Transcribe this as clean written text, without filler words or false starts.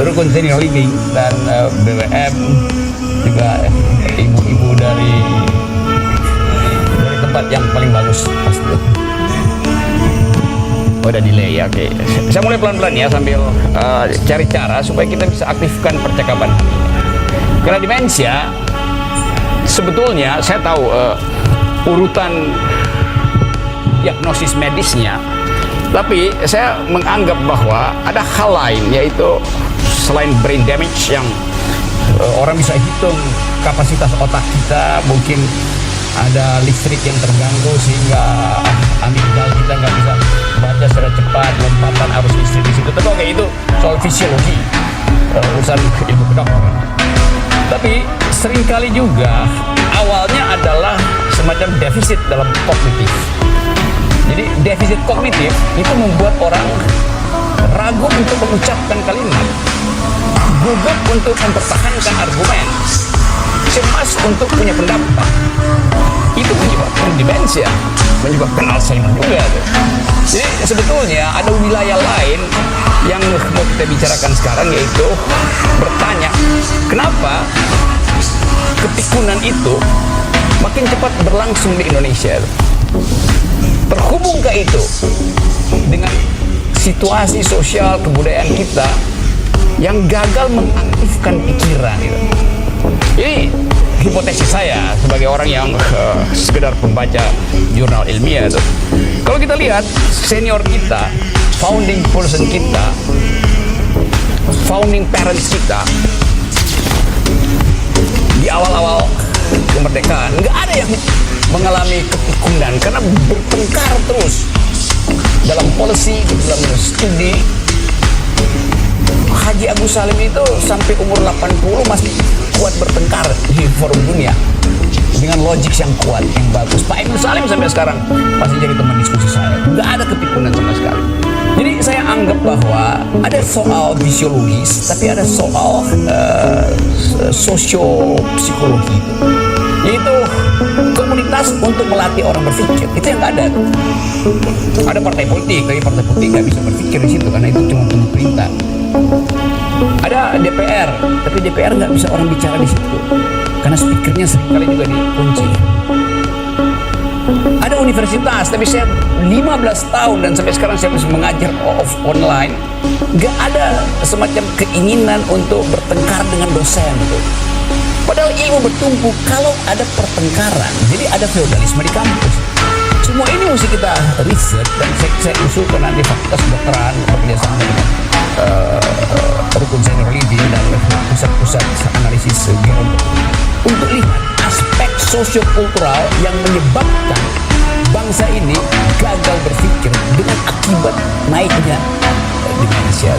Rukun Senior Living dan BWM, juga ibu-ibu dari tempat yang paling bagus pasti. Oh, udah delay ya, oke. Saya mulai pelan-pelan ya sambil cari cara supaya kita bisa aktifkan percakapan. Karena demensia sebetulnya saya tahu urutan diagnosis medisnya, tapi saya menganggap bahwa ada hal lain, yaitu selain brain damage yang orang bisa hitung kapasitas otak kita, mungkin ada listrik yang terganggu sehingga amigdala kita nggak bisa baca secara cepat, lompatan arus listrik di situ. Tapi oke, itu soal fisiologi, urusan ilmu kedokteran. Tapi seringkali juga awalnya adalah semacam defisit dalam kognitif. Jadi defisit kognitif itu membuat orang ragu untuk mengucapkan kalimat, gugup untuk mempertahankan argumen, cemas untuk punya pendapat. Itu menyebabkan demensia, menyebabkan Alzheimer juga tuh. Jadi sebetulnya ada wilayah lain yang mau kita bicarakan sekarang, yaitu bertanya kenapa kepikunan itu makin cepat berlangsung di Indonesia. Terhubungkah itu dengan situasi sosial kebudayaan kita yang gagal mengaktifkan pikiran itu? Ini hipotesis saya sebagai orang yang sekedar pembaca jurnal ilmiah itu. Kalau kita lihat senior kita, founding person kita, founding parents kita di awal-awal kemerdekaan, nggak ada yang mengalami kepikunan karena bertengkar terus dalam policy, dalam studi. Haji Agus Salim itu sampai umur 80 masih kuat bertengkar di forum dunia dengan logik yang kuat, yang bagus. Pak Emil Salim sampai sekarang masih jadi teman diskusi saya. Nggak ada kepikunan sama sekali. Jadi saya anggap bahwa ada soal fisiologis, tapi ada soal sosiopsikologi, yaitu komunitas untuk melatih orang berpikir. Itu yang nggak ada. Ada partai politik, tapi partai politik nggak bisa berpikir di situ karena itu cuma tunggu perintah. Ada DPR, tapi DPR nggak bisa orang bicara di situ karena speakernya seringkali juga dikunci. Ada universitas, tapi saya 15 tahun dan sampai sekarang saya masih mengajar online. Nggak ada semacam keinginan untuk bertengkar dengan dosen gitu. Padahal ilmu bertumbuh kalau ada pertengkaran. Jadi ada feodalisme di kampus. Semua ini mesti kita riset dan saya usulkan nanti Fakultas Kedokteran bekerjasama dengan Rukun Senior Living dan pusat-pusat analisis gerontologi untuk lihat aspek sosiokultural yang menyebabkan bangsa ini gagal berpikir dengan akibat naiknya demensia.